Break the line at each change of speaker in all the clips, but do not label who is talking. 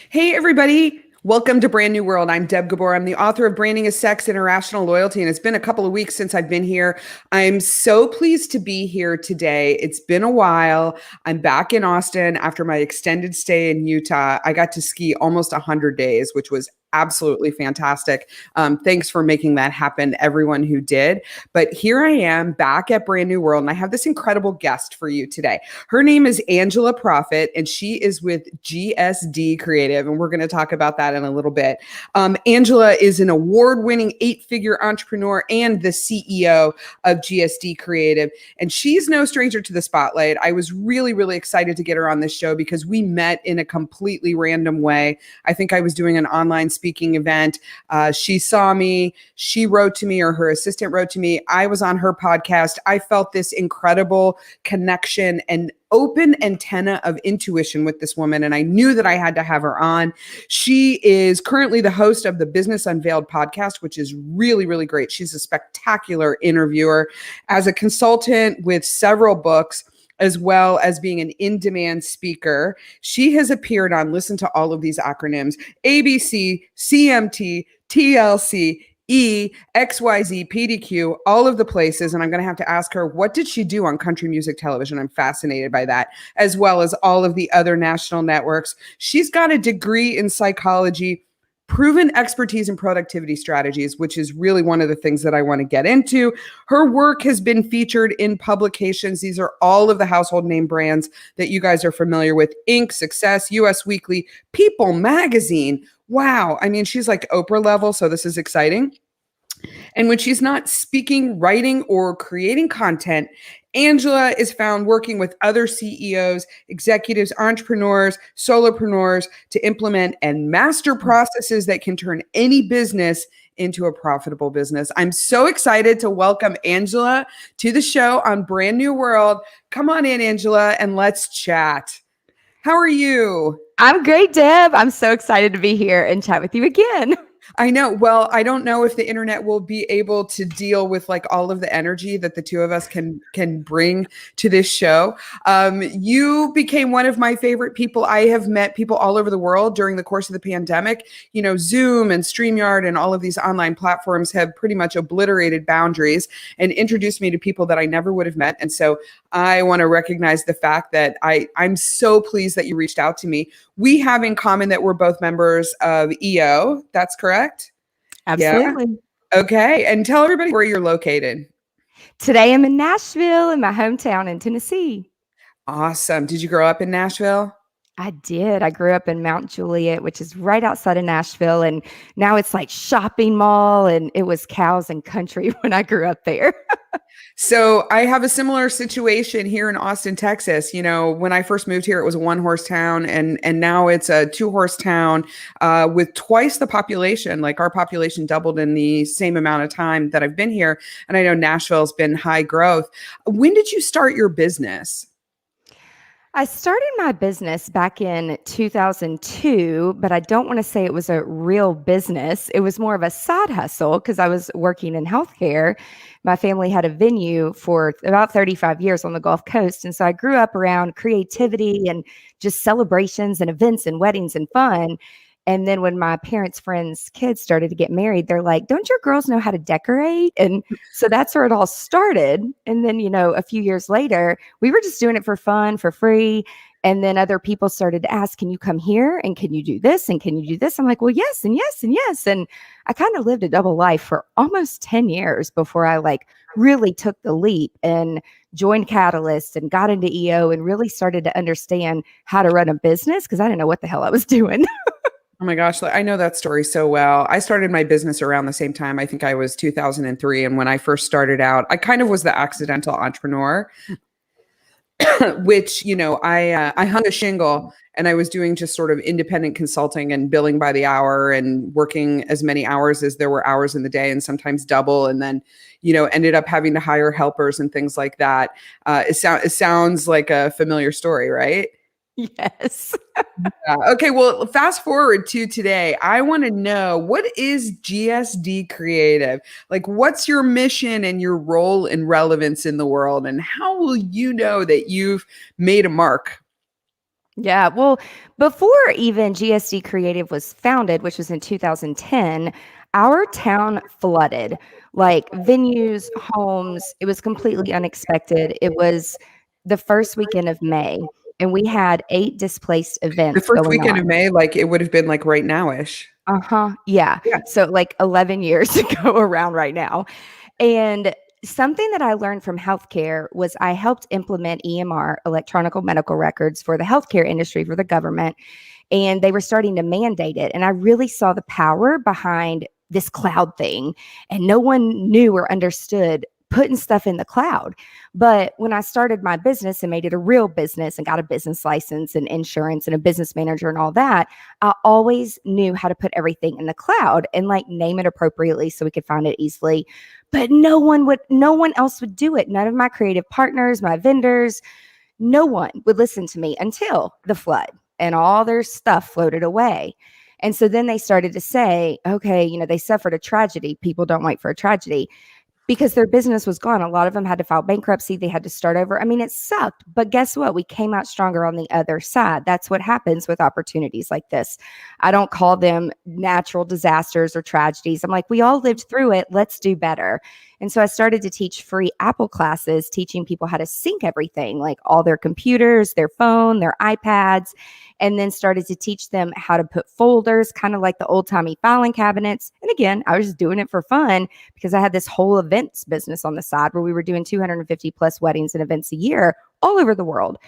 Hey, everybody. Welcome to Brand New World. I'm Deb Gabor. I'm the author of Branding is Sex and Irrational Loyalty, and it's been a couple of weeks since I've been here. I'm so pleased to be here today. It's been a while. I'm back in Austin after my extended stay in Utah. I got to ski almost 100 days, which was absolutely fantastic. Thanks for making that happen, everyone who did. But here I am back at Brand New World, and I have this incredible guest for you today. Her name is Angela Proffitt, and she is with GSD Creative, and we're going to talk about that in a little bit. Angela is an award-winning 8-figure entrepreneur and the CEO of GSD Creative, and she's no stranger to the spotlight. I was really, really excited to get her on this show because we met in a completely random way. I think I was doing an online speaking event. She saw me, she wrote to me, or her assistant wrote to me. I was on her podcast. I felt this incredible connection and open antenna of intuition with this woman, and I knew that I had to have her on. She is currently the host of the Business Unveiled podcast, which is really, really great. She's a spectacular interviewer. As a consultant with several books, as well as being an in-demand speaker, she has appeared on, listen to all of these acronyms: ABC, CMT, TLC, E, XYZ, PDQ, all of the places. And I'm going to have to ask her, what did she do on country music television? I'm fascinated by that, as well as all of the other national networks. She's got a degree in psychology, proven expertise in productivity strategies, which is really one of the things that I want to get into. Her work has been featured in publications. These are all of the household name brands that you guys are familiar with: Inc., Success, US Weekly, People Magazine. Wow. I mean, she's like Oprah level, so this is exciting. And when she's not speaking, writing, or creating content, Angela is found working with other CEOs, executives, entrepreneurs, solopreneurs to implement and master processes that can turn any business into a profitable business. I'm so excited to welcome Angela to the show on Brand New World. Come on in, Angela, and let's chat. How are you?
I'm great, Deb. I'm so excited to be here and chat with you again.
I know. Well, I don't know if the internet will be able to deal with like all of the energy that the two of us can bring to this show. You became one of my favorite people. I have met people all over the world during the course of the pandemic. You know, Zoom and StreamYard and all of these online platforms have pretty much obliterated boundaries and introduced me to people that I never would have met. And so I want to recognize the fact that I'm so pleased that you reached out to me. We have in common that we're both members of EO. That's correct? Yeah.
Absolutely.
Okay. And tell everybody where you're located.
Today I'm in Nashville, in my hometown in Tennessee.
Awesome. Did you grow up in Nashville?
I did. I grew up in Mount Juliet, which is right outside of Nashville. And now it's like shopping mall, and it was cows and country when I grew up there.
So I have a similar situation here in Austin, Texas. You know, when I first moved here, it was a 1-horse town, and now it's a 2-horse town with twice the population. Like our population doubled in the same amount of time that I've been here. And I know Nashville's been high growth. When did you start your business?
I started my business back in 2002, but I don't want to say it was a real business. It was more of a side hustle because I was working in healthcare. My family had a venue for about 35 years on the Gulf Coast. And so I grew up around creativity and just celebrations and events and weddings and fun. And then when my parents' friends' kids started to get married, they're like, "Don't your girls know how to decorate?" And so that's where it all started. And then, a few years later, we were just doing it for fun, for free. And then other people started to ask, "Can you come here? And can you do this? And can you do this?" I'm like, "Well, yes, and yes, and yes." And I kind of lived a double life for almost 10 years before I really took the leap and joined Catalyst and got into EO and really started to understand how to run a business because I didn't know what the hell I was doing.
Oh my gosh, I know that story so well. I started my business around the same time. I think I was 2003. And when I first started out, I kind of was the accidental entrepreneur, which, I hung a shingle and I was doing just sort of independent consulting and billing by the hour and working as many hours as there were hours in the day and sometimes double. And then, ended up having to hire helpers and things like that. It sounds like a familiar story, right?
Yes.
Yeah. Okay, well, fast forward to today. I want to know, what is GSD Creative? Like, what's your mission and your role and relevance in the world? And how will you know that you've made a mark?
Yeah. Well, before even GSD Creative was founded, which was in 2010, our town flooded, like venues, homes. It was completely unexpected. It was the first weekend of May, and we had 8 displaced
The
events
first
going
weekend of
on.
May, like it would have been like right now-ish.
Uh-huh. Yeah.
Yeah.
So like 11 years to go around right now. And something that I learned from healthcare was I helped implement EMR, electronic medical records, for the healthcare industry, for the government, and they were starting to mandate it. And I really saw the power behind this cloud thing, and no one knew or understood putting stuff in the cloud. But when I started my business and made it a real business and got a business license and insurance and a business manager and all that, I always knew how to put everything in the cloud and like name it appropriately so we could find it easily. But no one else would do it. None of my creative partners, my vendors, no one would listen to me until the flood and all their stuff floated away. And so then they started to say, okay, they suffered a tragedy. People don't wait for a tragedy because their business was gone. A lot of them had to file bankruptcy. They had to start over. I mean, it sucked. But guess what? We came out stronger on the other side. That's what happens with opportunities like this. I don't call them natural disasters or tragedies. I'm like, we all lived through it. Let's do better. And so I started to teach free Apple classes, teaching people how to sync everything, like all their computers, their phone, their iPads, and then started to teach them how to put folders, kind of like the old timey filing cabinets. And again, I was just doing it for fun because I had this whole events business on the side where we were doing 250 plus weddings and events a year all over the world.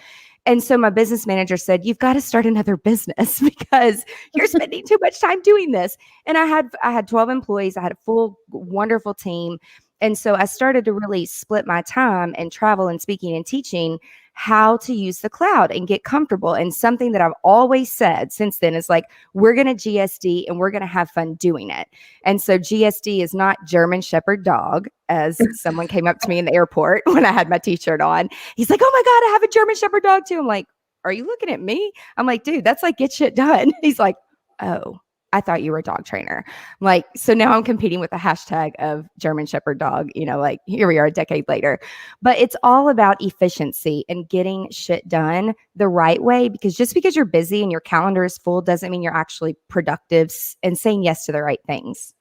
And so my business manager said, "You've got to start another business because you're spending too much time doing this." And I had 12 employees. I had a full wonderful team. And so I started to really split my time and travel and speaking and teaching how to use the cloud and get comfortable. And something that I've always said since then is like, we're going to GSD and we're going to have fun doing it. And so GSD is not German Shepherd dog, as someone came up to me in the airport when I had my t-shirt on. He's like, "Oh my God, I have a German Shepherd dog too." I'm like, "Are you looking at me?" I'm like, "Dude, that's like get shit done." He's like, "Oh, I thought you were a dog trainer." I'm like, so now I'm competing with the hashtag of German Shepherd dog, like here we are a decade later. But it's all about efficiency and getting shit done the right way, because just because you're busy and your calendar is full doesn't mean you're actually productive and saying yes to the right things.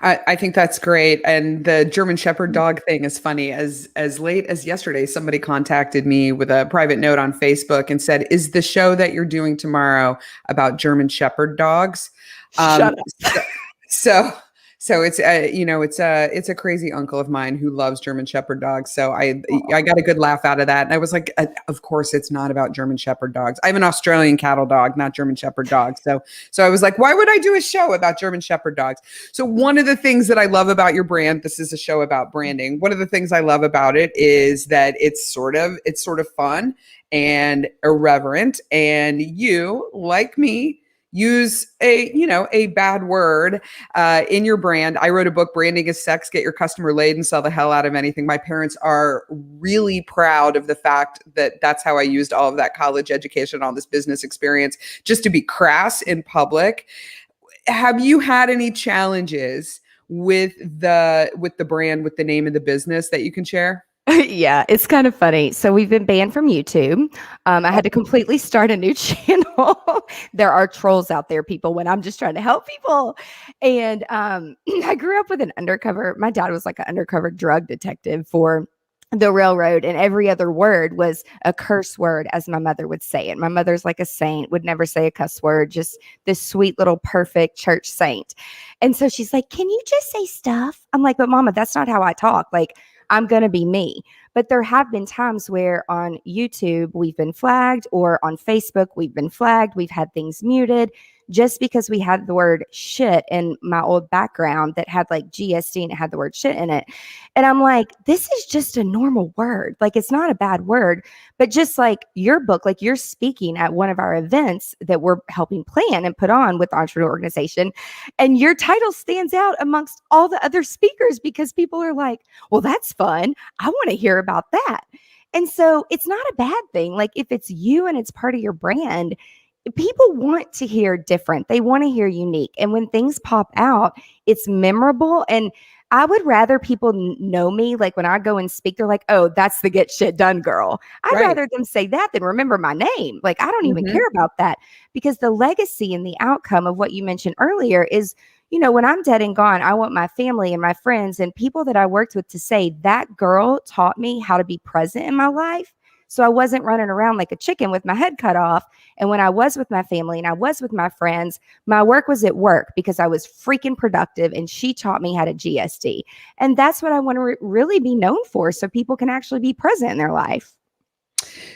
I think that's great. And the German Shepherd dog thing is funny. As late as yesterday, somebody contacted me with a private note on Facebook and said, "Is the show that you're doing tomorrow about German Shepherd dogs?"
Shut
Um,
up.
so, so so it's it's a crazy uncle of mine who loves German Shepherd dogs. So I got a good laugh out of that, and I was like, of course it's not about German Shepherd dogs. I have an Australian cattle dog, not German Shepherd dogs. So I was like, why would I do a show about German Shepherd dogs? So one of the things that I love about your brand, this is a show about branding. One of the things I love about it is that it's sort of fun and irreverent, and you, like me, use a bad word in your brand. I wrote a book, Branding is Sex, Get Your Customer Laid and Sell the Hell Out of Anything. My parents are really proud of the fact that that's how I used all of that college education, all this business experience, just to be crass in public. Have you had any challenges with the brand, with the name of the business that you can share?
Yeah, it's kind of funny. So we've been banned from YouTube. I had to completely start a new channel. There are trolls out there, people, when I'm just trying to help people. And I grew up with my dad was like an undercover drug detective for the railroad, and every other word was a curse word, as my mother would say it. My mother's like a saint, would never say a cuss word, just this sweet little perfect church saint. And so she's like, "Can you just say stuff?" I'm like, "But Mama, that's not how I talk. Like, I'm going to be me." But there have been times where on YouTube we've been flagged, or on Facebook we've been flagged. We've had things muted just because we had the word shit in my old background that had like GSD and it had the word shit in it. And I'm like, this is just a normal word. Like, it's not a bad word. But just like your book, like you're speaking at one of our events that we're helping plan and put on with the Entrepreneur Organization, and your title stands out amongst all the other speakers because people are like, "Well, that's fun. I want to hear about that." And so it's not a bad thing. Like, if it's you and it's part of your brand, people want to hear different. They want to hear unique. And when things pop out, it's memorable. And I would rather people know me. Like when I go and speak, they're like, oh, that's the get shit done girl. I'd
Right.
rather them say that than remember my name. Like I don't even
Mhm.
care about that, because the legacy and the outcome of what you mentioned earlier is, when I'm dead and gone, I want my family and my friends and people that I worked with to say that girl taught me how to be present in my life. So I wasn't running around like a chicken with my head cut off. And when I was with my family and I was with my friends, my work was at work because I was freaking productive and she taught me how to GSD. And that's what I want to really be known for, so people can actually be present in their life.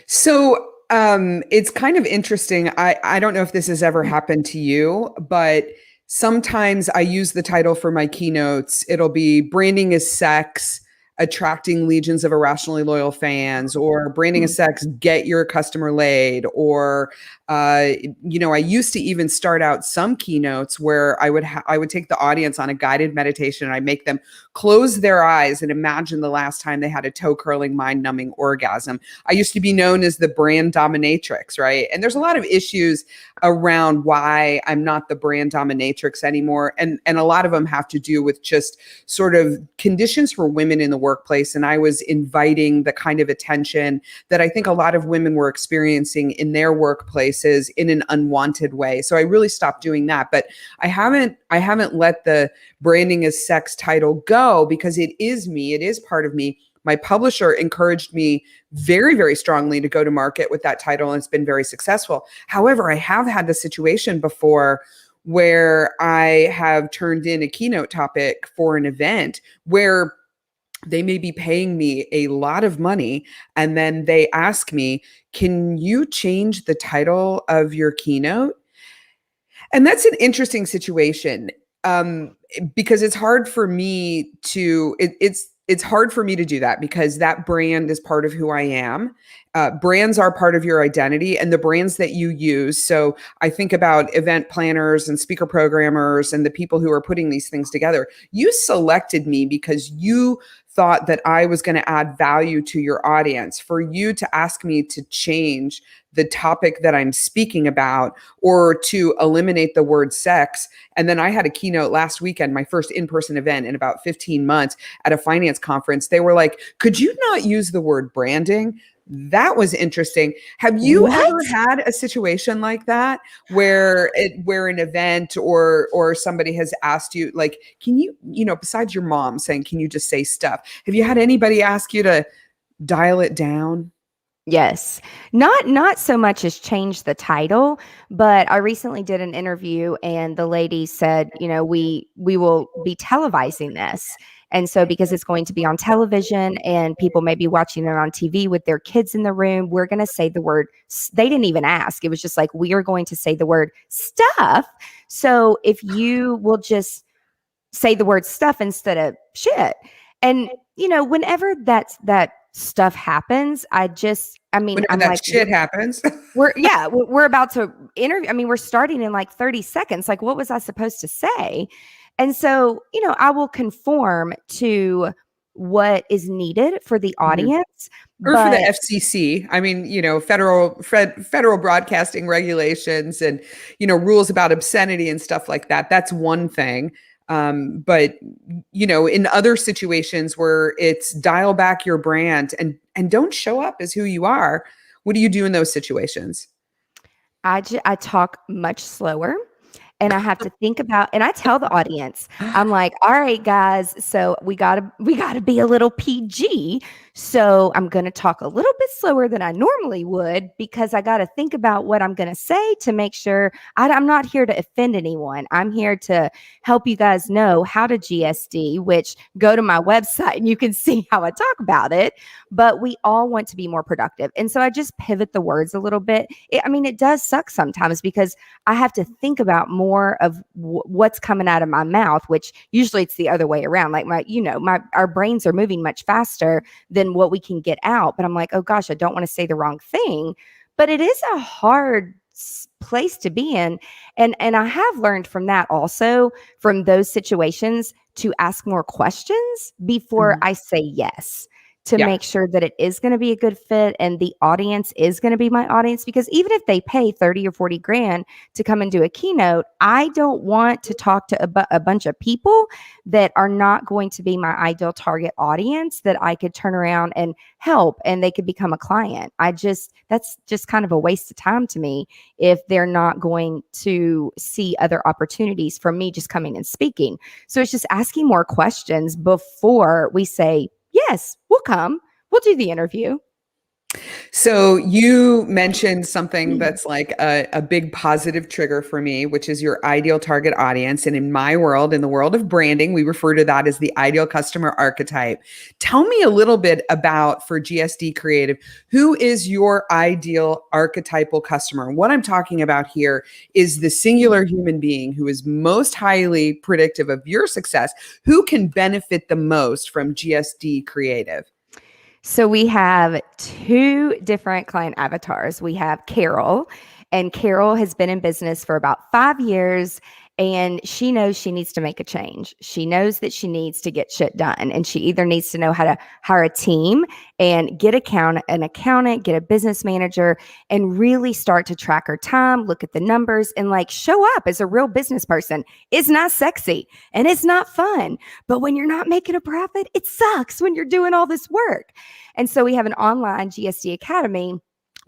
So it's kind of interesting. I don't know if this has ever happened to you, but sometimes I use the title for my keynotes. It'll be branding is sex, attracting legions of irrationally loyal fans, or branding is sex, get your customer laid, or I used to even start out some keynotes where I would take the audience on a guided meditation and I make them close their eyes and imagine the last time they had a toe curling, mind numbing orgasm. I used to be known as the brand dominatrix, right? And there's a lot of issues around why I'm not the brand dominatrix anymore. And a lot of them have to do with just sort of conditions for women in the workplace. And I was inviting the kind of attention that I think a lot of women were experiencing in their workplaces in an unwanted way. So I really stopped doing that. But I haven't let the branding as sex title go, because it is me. It is part of me. My publisher encouraged me very, very strongly to go to market with that title, and it's been very successful. However, I have had the situation before where I have turned in a keynote topic for an event where they may be paying me a lot of money, and then they ask me, can you change the title of your keynote? And that's an interesting situation, because it's hard for me to it's hard for me to do that, because that brand is part of who I am. Brands are part of your identity and the brands that you use. So I think about event planners and speaker programmers and the people who are putting these things together. You selected me because you thought that I was going to add value to your audience. For you to ask me to change the topic that I'm speaking about, or to eliminate the word sex. And then I had a keynote last weekend, my first in-person event in about 15 months at a finance conference. They were like, could you not use the word branding? That was interesting. Have you
What?
ever had a situation like that where an event or somebody has asked you, like, can you, besides your mom saying, can you just say stuff? Have you had anybody ask you to dial it down?
Yes. Not so much as change the title, but I recently did an interview and the lady said, we will be televising this. And so because it's going to be on television and people may be watching it on TV with their kids in the room, we're going to say the word. They didn't even ask. It was just like, we are going to say the word stuff. So if you will just say the word stuff instead of shit. And whenever that stuff happens,
Whenever
I'm
that
like,
shit happens.
we're about to interview. I mean, we're starting in like 30 seconds. Like, what was I supposed to say? And so, I will conform to what is needed for the
Mhm.
audience.
Or for the
But
FCC. I mean, federal broadcasting regulations and, rules about obscenity and stuff like that. That's one thing. But in other situations where it's dial back your brand and don't show up as who you are, what do you do in those situations?
I talk much slower. And I have to think about, and I tell the audience, I'm like, all right, guys, so we gotta be a little PG. So I'm gonna talk a little bit slower than I normally would, because I gotta think about what I'm gonna say to make sure I'm not here to offend anyone. I'm here to help you guys know how to GSD, which go to my website and you can see how I talk about it. But we all want to be more productive. And so I just pivot the words a little bit. It does suck sometimes because I have to think about more of what's coming out of my mouth, which usually it's the other way around. Like our brains are moving much faster than what we can get out. But I'm like, oh gosh, I don't want to say the wrong thing. But it is a hard place to be in. And I have learned from that also, from those situations, to ask more questions before
Mhm.
I say yes. to
Yeah.
make sure that it is going to be a good fit and the audience is going to be my audience. Because even if they pay 30 or 40 grand to come and do a keynote, I don't want to talk to a bunch of people that are not going to be my ideal target audience that I could turn around and help and they could become a client. That's just kind of a waste of time to me if they're not going to see other opportunities from me just coming and speaking. So it's just asking more questions before we say, yes, we'll come, we'll do the interview.
So you mentioned something that's like a big positive trigger for me, which is your ideal target audience. And in my world, in the world of branding, we refer to that as the ideal customer archetype. Tell me a little bit about, for GSD Creative, who is your ideal archetypal customer? What I'm talking about here is the singular human being who is most highly predictive of your success, who can benefit the most from GSD Creative.
So we have two different client avatars. We have Carol, and Carol has been in business for about 5 years, and she knows she needs to make a change. She knows that she needs to get shit done, and she either needs to know how to hire a team and get an accountant, get a business manager, and really start to track her time, look at the numbers, and like show up as a real business person. It's not sexy and it's not fun, but when you're not making a profit, it sucks when you're doing all this work. And so we have an online GSD Academy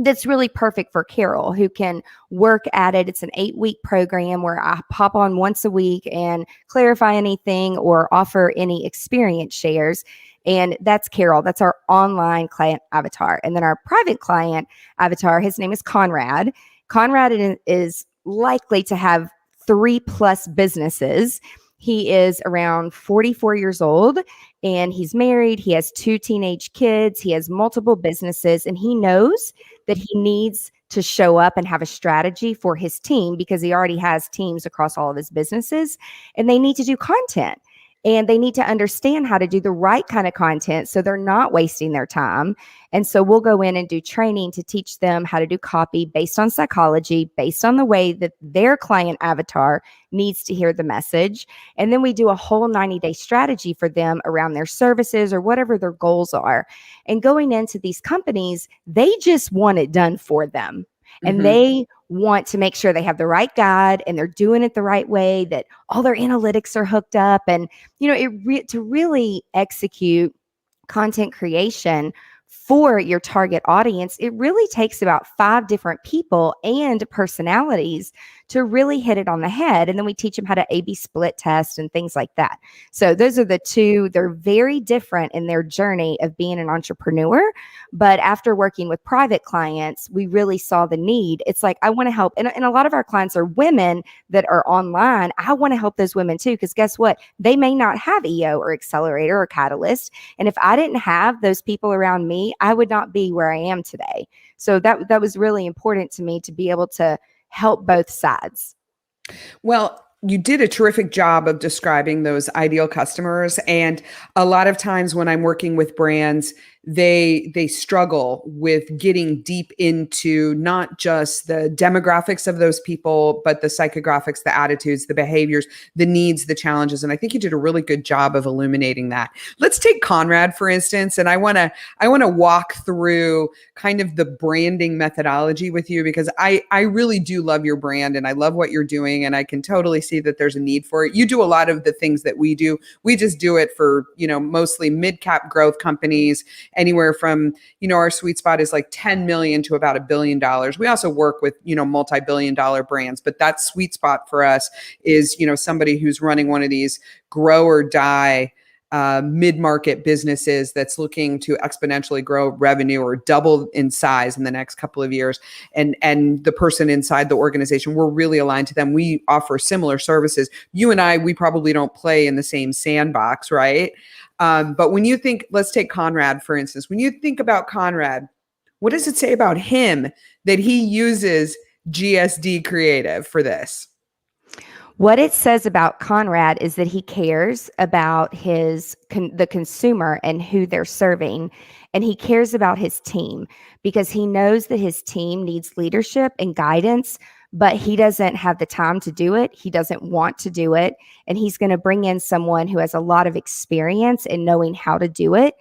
that's really perfect for Carol, who can work at it. It's an 8-week program where I pop on once a week and clarify anything or offer any experience shares. And that's Carol. That's our online client avatar. And then our private client avatar, his name is Conrad. Conrad is likely to have 3+ businesses. He is around 44 years old and he's married. He has 2 teenage kids. He has multiple businesses, and he knows that he needs to show up and have a strategy for his team because he already has teams across all of his businesses, and they need to do content. And they need to understand how to do the right kind of content so they're not wasting their time. And so we'll go in and do training to teach them how to do copy based on psychology, based on the way that their client avatar needs to hear the message. And then we do a whole 90-day strategy for them around their services or whatever their goals are. And going into these companies, they just want it done for them. And they want to make sure they have the right guide and they're doing it the right way, that all their analytics are hooked up. And, to really execute content creation for your target audience, it really takes about 5 different people and personalities to really hit it on the head. And then we teach them how to A/B split test and things like that. So those are the two. They're very different in their journey of being an entrepreneur. But after working with private clients, we really saw the need. It's like, I want to help. And a lot of our clients are women that are online. I want to help those women too, because guess what? They may not have EO or Accelerator or Catalyst. And if I didn't have those people around me, I would not be where I am today. So that was really important to me, to be able to help both sides.
Well, you did a terrific job of describing those ideal customers. And a lot of times when I'm working with brands, they struggle with getting deep into not just the demographics of those people, but the psychographics, the attitudes, the behaviors, the needs, the challenges. And I think you did a really good job of illuminating that. Let's take Conrad, for instance. And I want to walk through kind of the branding methodology with you, because I really do love your brand and I love what you're doing. And I can totally see that there's a need for it. You do a lot of the things that we do. We just do it for, mostly mid-cap growth companies, anywhere from, our sweet spot is like 10 million to about $1 billion. We also work with, multi-billion dollar brands, but that sweet spot for us is, somebody who's running one of these grow or die mid-market businesses that's looking to exponentially grow revenue or double in size in the next couple of years. And the person inside the organization, we're really aligned to them. We offer similar services. You and I, we probably don't play in the same sandbox, right? But when you think, let's take Conrad, for instance, when you think about Conrad, what does it say about him that he uses GSD Creative for this?
What it says about Conrad is that he cares about the consumer and who they're serving, and he cares about his team because he knows that his team needs leadership and guidance, but he doesn't have the time to do it. He doesn't want to do it, and he's going to bring in someone who has a lot of experience in knowing how to do it.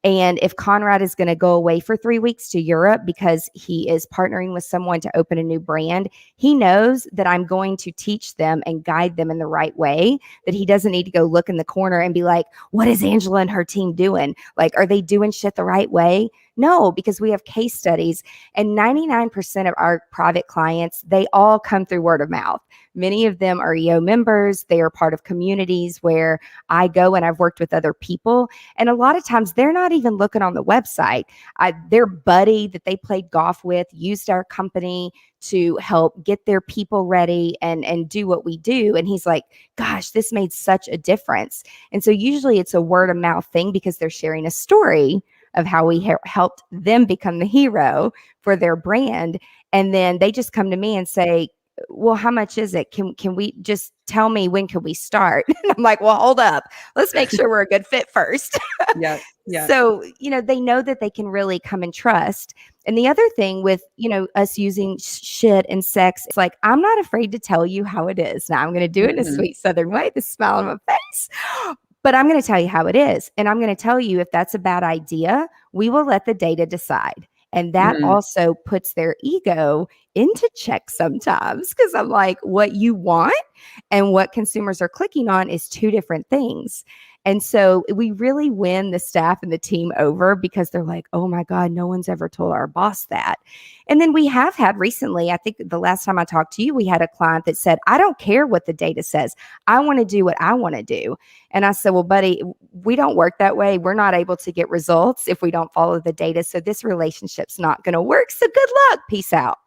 And if Conrad is going to go away for 3 weeks to Europe because he is partnering with someone to open a new brand, he knows that I'm going to teach them and guide them in the right way, that he doesn't need to go look in the corner and be like, what is Angela and her team doing? Like, are they doing shit the right way? No, because we have case studies, and 99% of our private clients, they all come through word of mouth. Many of them are EO members. They are part of communities where I go and I've worked with other people. And a lot of times they're not even looking on the website. Their buddy that they played golf with used our company to help get their people ready and do what we do. And he's like, gosh, this made such a difference. And so usually it's a word of mouth thing because they're sharing a story of how we helped them become the hero for their brand. And then they just come to me and say, well, how much is it? Can we just tell me, when can we start? And I'm like, well, hold up. Let's make sure we're a good fit first.
Yeah. Yeah.
So, they know that they can really come and trust. And the other thing with, us using shit and sex, it's like, I'm not afraid to tell you how it is. Now I'm going to do it in a sweet Southern way, the smile on my face. But I'm going to tell you how it is. And I'm going to tell you if that's a bad idea, we will let the data decide. And that also puts their ego into check sometimes, because I'm like, what you want and what consumers are clicking on is two different things. And so we really win the staff and the team over because they're like, oh my God, no one's ever told our boss that. And then we have had recently, I think the last time I talked to you, we had a client that said, I don't care what the data says. I want to do what I want to do. And I said, well, buddy, we don't work that way. We're not able to get results if we don't follow the data. So this relationship's not going to work. So good luck. Peace out.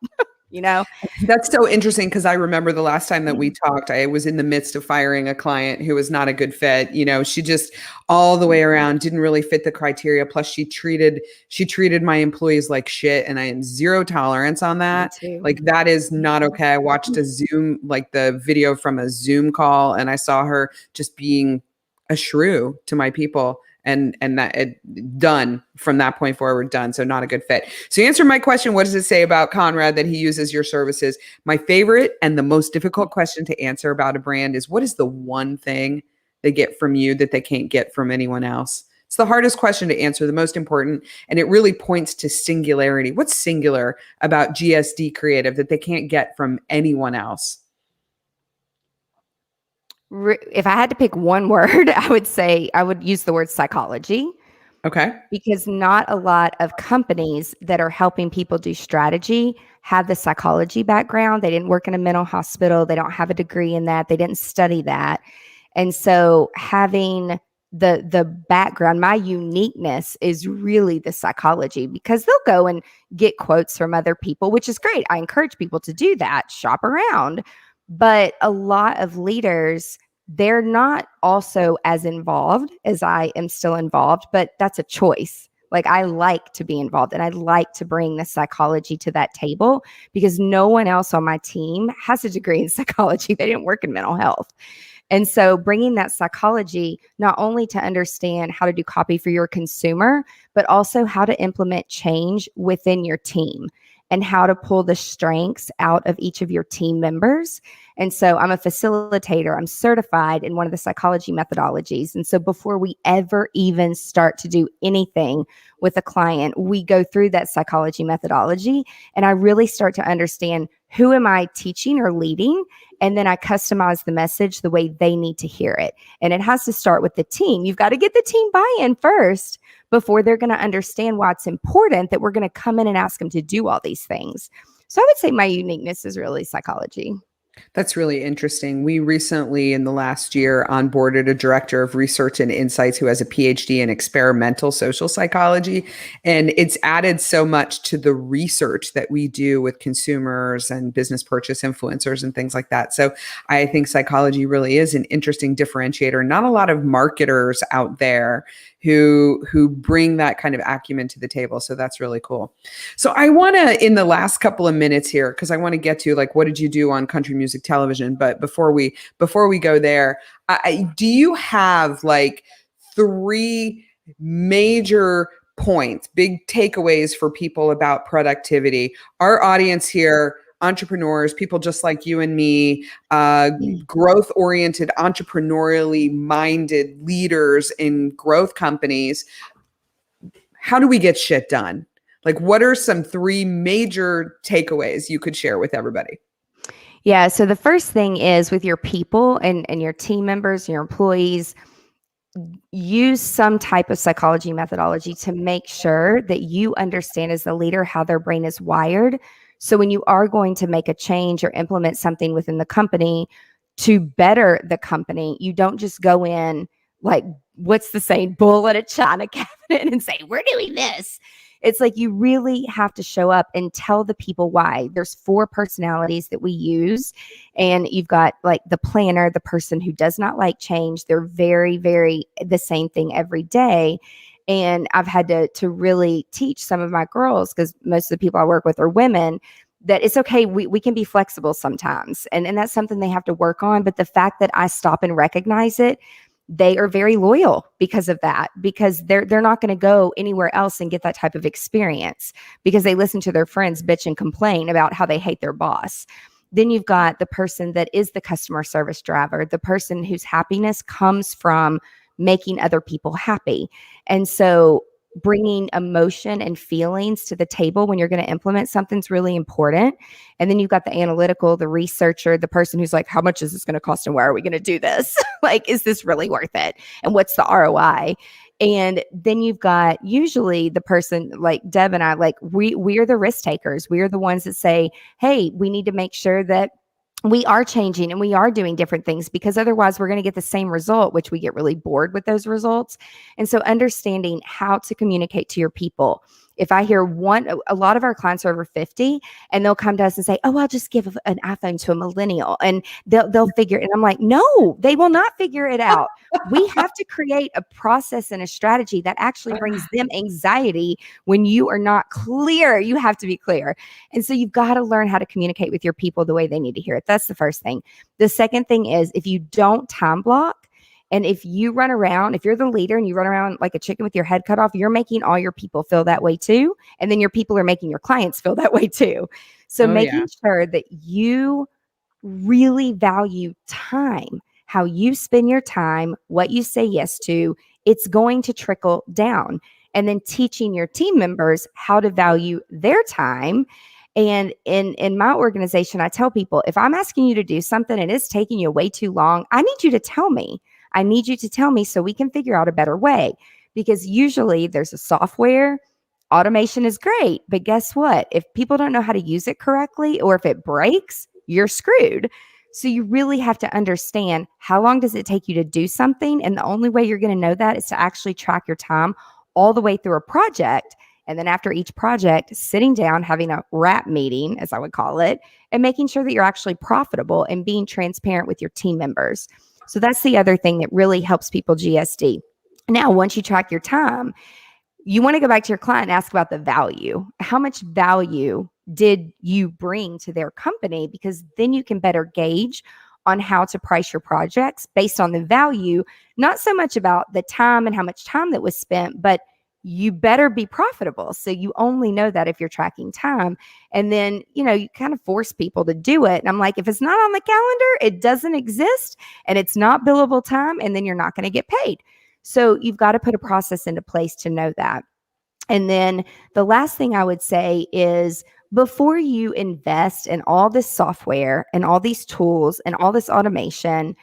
That's so interesting, because I remember the last time that we talked, I was in the midst of firing a client who was not a good fit. She just all the way around didn't really fit the criteria. Plus she treated my employees like shit, and I am zero tolerance on that. Like, that is not okay. I watched a Zoom, like the video from a Zoom call, and I saw her just being a shrew to my people. And that it done from that point forward, done. So not a good fit. So you answer my question, what does it say about Conrad that he uses your services? My favorite and the most difficult question to answer about a brand is, what is the one thing they get from you that they can't get from anyone else? It's the hardest question to answer, the most important. And it really points to singularity. What's singular about GSD Creative that they can't get from anyone else?
If I had to pick one word, I would say I would use the word psychology.
Okay.
Because not a lot of companies that are helping people do strategy have the psychology background. They didn't work in a mental hospital. They don't have a degree in that. They didn't study that. And so having the background, my uniqueness is really the psychology, because they'll go and get quotes from other people, which is great. I encourage people to do that, shop around. But a lot of leaders, they're not also as involved as I am still involved, but that's a choice. Like, I like to be involved and I like to bring the psychology to that table, because no one else on my team has a degree in psychology. They didn't work in mental health. And so bringing that psychology, not only to understand how to do copy for your consumer, but also how to implement change within your team and how to pull the strengths out of each of your team members. And so I'm a facilitator. I'm certified in one of the psychology methodologies. And so before we ever even start to do anything with a client, we go through that psychology methodology. And I really start to understand, who am I teaching or leading? And then I customize the message the way they need to hear it. And it has to start with the team. You've got to get the team buy-in first before they're going to understand why it's important that we're going to come in and ask them to do all these things. So I would say my uniqueness is really psychology.
That's really interesting. We recently, in the last year, onboarded a director of research and insights who has a PhD in experimental social psychology. And it's added so much to the research that we do with consumers and business purchase influencers and things like that. So I think psychology really is an interesting differentiator. Not a lot of marketers out there who bring that kind of acumen to the table. So that's really cool. So I want to, in the last couple of minutes here, because I want to get to, like, what did you do on country music television? But before we go there, do you have like 3 major points, big takeaways for people about productivity? Our audience here, entrepreneurs, people just like you and me, growth-oriented, entrepreneurially minded leaders in growth companies. how do we get shit done? Like, what are some 3 major takeaways you could share with everybody?
Yeah. So the first thing is with your people and your team members, your employees, use some type of psychology methodology to make sure that you understand as the leader how their brain is wired. So when you are going to make a change or implement something within the company to better the company, you don't just go in like, what's the saying, bull in a china cabinet and say, we're doing this. It's like you really have to show up and tell the people why. There's 4 personalities that we use. And you've got like the planner, the person who does not like change. They're very, very the same thing every day. And I've had to really teach some of my girls, because most of the people I work with are women, that it's okay. We can be flexible sometimes. And that's something they have to work on. But the fact that I stop and recognize it, they are very loyal because of that, because they're not going to go anywhere else and get that type of experience because they listen to their friends bitch and complain about how they hate their boss. Then you've got the person that is the customer service driver, the person whose happiness comes from making other people happy. And so bringing emotion and feelings to the table when you're going to implement something's really important. And then you've got the analytical, the researcher, the person who's like, how much is this going to cost and why are we going to do this? Like, is this really worth it? And what's the ROI? And then you've got usually the person like Deb and I, like we're the risk takers. We are the ones that say, hey, we need to make sure that we are changing and we are doing different things, because otherwise we're going to get the same result, which we get really bored with those results. And so understanding how to communicate to your people. If I hear a lot of our clients are over 50 and they'll come to us and say, oh, I'll just give an iPhone to a millennial and they'll figure it. And I'm like, no, they will not figure it out. We have to create a process and a strategy that actually brings them anxiety when you are not clear. You have to be clear. And so you've got to learn how to communicate with your people the way they need to hear it. That's the first thing. The second thing is, if you don't time block, and if you run around, if you're the leader and you run around like a chicken with your head cut off, you're making all your people feel that way too. And then your people are making your clients feel that way too. So making sure that you really value time, how you spend your time, what you say yes to, it's going to trickle down. And then teaching your team members how to value their time. And in my organization, I tell people, if I'm asking you to do something and it's taking you way too long, I need you to tell me. I need you to tell me so we can figure out a better way. Because usually there's a software, automation is great, but guess what? If people don't know how to use it correctly, or if it breaks, you're screwed. So you really have to understand, how long does it take you to do something? And the only way you're going to know that is to actually track your time all the way through a project. And then after each project, sitting down, having a wrap meeting, as I would call it, and making sure that you're actually profitable and being transparent with your team members. So that's the other thing that really helps people GSD. Now, once you track your time, you want to go back to your client and ask about the value. How much value did you bring to their company? Because then you can better gauge on how to price your projects based on the value, not so much about the time and how much time that was spent, but you better be profitable. So you only know that if you're tracking time. And then, you kind of force people to do it. And I'm like, if it's not on the calendar, it doesn't exist and it's not billable time, and then you're not going to get paid. So you've got to put a process into place to know that. And then the last thing I would say is, before you invest in all this software and all these tools and all this automation,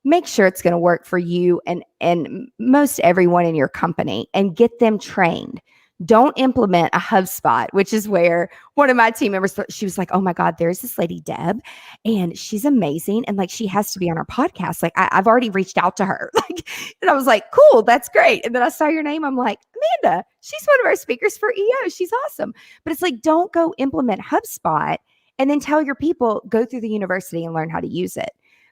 make sure it's going to work for you and most everyone in your company, and get them trained. Don't implement a HubSpot, which is where one of my team members, she was like, oh my God, there's this lady, Deb, and she's amazing. And like, she has to be on our podcast. Like I've already reached out to her. Like, and I was like, cool, that's great. And then I saw your name. I'm like, Amanda, she's one of our speakers for EO. She's awesome. But it's like, don't go implement HubSpot and then tell your people, go through the university and learn how to use it.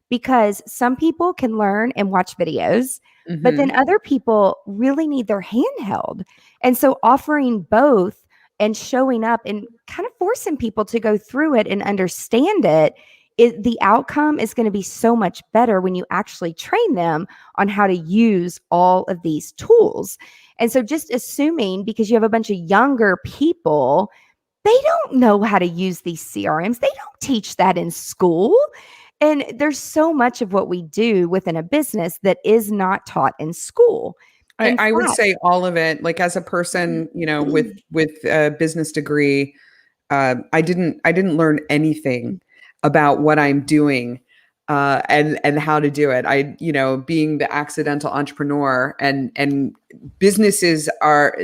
Because some people can learn and watch videos, but then other people really need their hand held. And so offering both and showing up and kind of forcing people to go through it and understand it, the outcome is going to be so much better when you actually train them on how to use all of these tools. And so just assuming, because you have a bunch of younger people, they don't know how to use these CRMs. They don't teach that in school. And there's so much of what we do within a business that is not taught in school.
I would say all of it. Like as a person, with a business degree, I didn't learn anything about what I'm doing and how to do it. Being the accidental entrepreneur, and businesses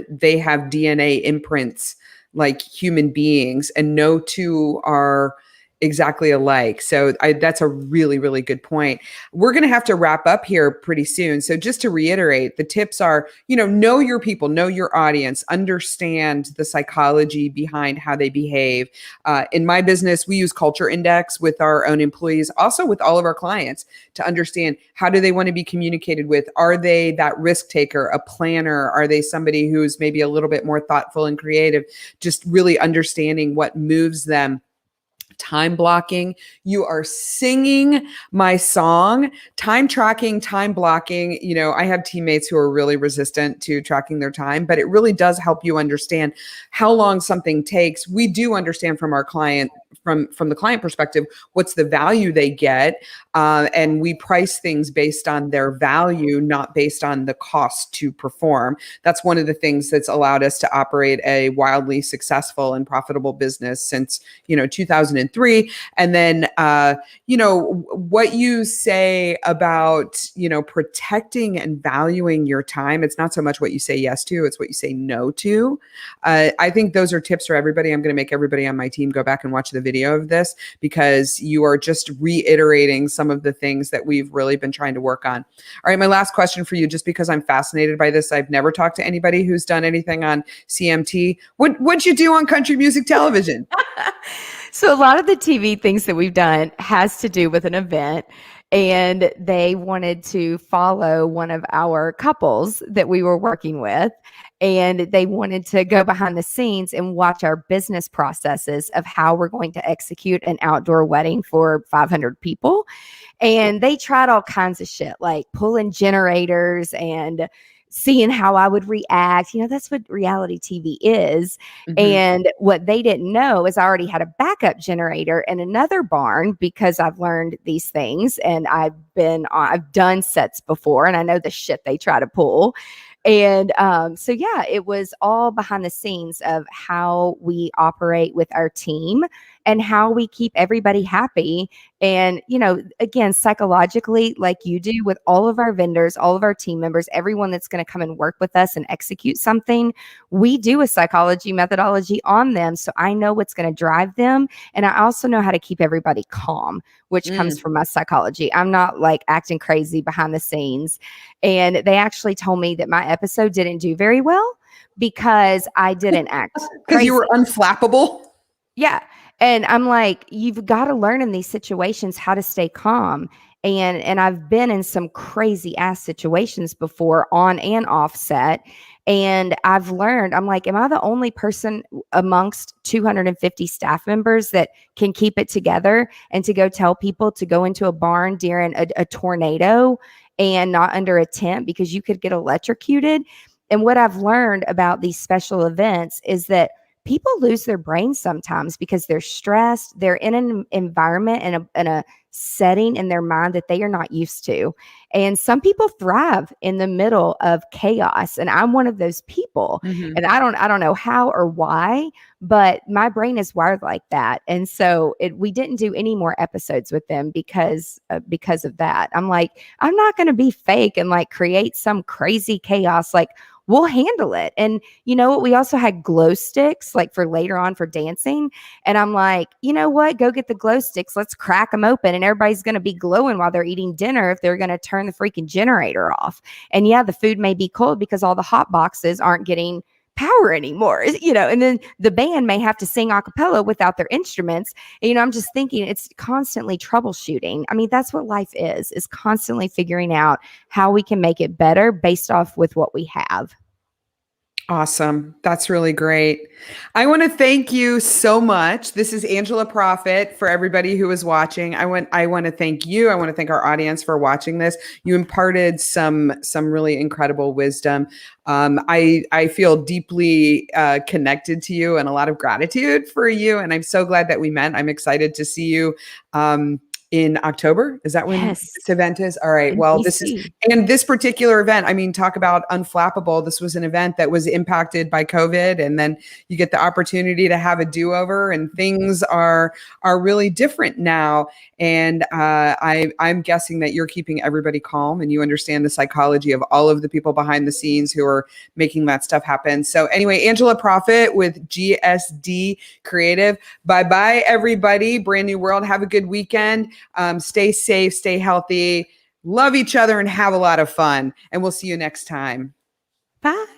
they have DNA imprints like human beings, and no two are exactly alike. So that's a really, really good point. We're going to have to wrap up here pretty soon. So just to reiterate, the tips are, know your people, know your audience, understand the psychology behind how they behave. In my business, we use Culture Index with our own employees, also with all of our clients, to understand how do they want to be communicated with? Are they that risk taker, a planner? Are they somebody who's maybe a little bit more thoughtful and creative? Just really understanding what moves them. Time blocking. You are singing my song. Time tracking, time blocking. I have teammates who are really resistant to tracking their time, but it really does help you understand how long something takes. We do understand from our client, from the client perspective, what's the value they get. And we price things based on their value, not based on the cost to perform. That's one of the things that's allowed us to operate a wildly successful and profitable business since 2003. And then what you say about protecting and valuing your time, it's not so much what you say yes to, it's what you say no to. I think those are tips for everybody. I'm going to make everybody on my team go back and watch the video of this, because you are just reiterating some of the things that we've really been trying to work on. All right, my last question for you, just because I'm fascinated by this. I've never talked to anybody who's done anything on CMT. What'd you do on country music television?
So a lot of the TV things that we've done has to do with an event, and they wanted to follow one of our couples that we were working with, and they wanted to go behind the scenes and watch our business processes of how we're going to execute an outdoor wedding for 500 people. And they tried all kinds of shit, like pulling generators and seeing how I would react. That's what reality TV is.
Mm-hmm.
And what they didn't know is I already had a backup generator in another barn, because I've learned these things and I've done sets before, and I know the shit they try to pull. And so, yeah, it was all behind the scenes of how we operate with our team and how we keep everybody happy. And, again, psychologically, like you do with all of our vendors, all of our team members, everyone that's going to come and work with us and execute something, we do a psychology methodology on them. So I know what's going to drive them. And I also know how to keep everybody calm, which comes from my psychology. I'm not like acting crazy behind the scenes. And they actually told me that my episode didn't do very well because I didn't act crazy.
Because you were unflappable?
Yeah. And I'm like, you've got to learn in these situations how to stay calm. And I've been in some crazy ass situations before, on and off set. And I've learned, I'm like, am I the only person amongst 250 staff members that can keep it together and to go tell people to go into a barn during a tornado and not under a tent because you could get electrocuted? And what I've learned about these special events is that people lose their brains sometimes because they're stressed. They're in an environment and a setting in their mind that they are not used to. And some people thrive in the middle of chaos. And I'm one of those people.
Mm-hmm.
And I don't know how or why, but my brain is wired like that. And so we didn't do any more episodes with them because of that. I'm like, I'm not going to be fake and like create some crazy chaos. Like, we'll handle it. And you know what? We also had glow sticks like for later on for dancing. And I'm like, you know what? Go get the glow sticks. Let's crack them open. And everybody's going to be glowing while they're eating dinner if they're going to turn the freaking generator off. And yeah, the food may be cold because all the hot boxes aren't getting power anymore, and then the band may have to sing a cappella without their instruments. And, I'm just thinking it's constantly troubleshooting. I mean, that's what life is constantly figuring out how we can make it better based off with what we have.
Awesome. That's really great. I want to thank you so much. This is Angela Proffitt for everybody who is watching. I want to thank you. I want to thank our audience for watching this. You imparted some really incredible wisdom. I feel deeply connected to you and a lot of gratitude for you. And I'm so glad that we met. I'm excited to see you in October. Is that when
Yes,
this event is? All right.
in
Well,
DC.
and this particular event, I mean, talk about unflappable. This was an event that was impacted by COVID, and then you get the opportunity to have a do-over, and things are really different now. And I'm guessing that you're keeping everybody calm, and you understand the psychology of all of the people behind the scenes who are making that stuff happen. So anyway, Angela Proffitt with GSD Creative. Bye-bye, everybody. Brand new world. Have a good weekend. Stay safe, stay healthy, love each other, and have a lot of fun. And we'll see you next time.
Bye.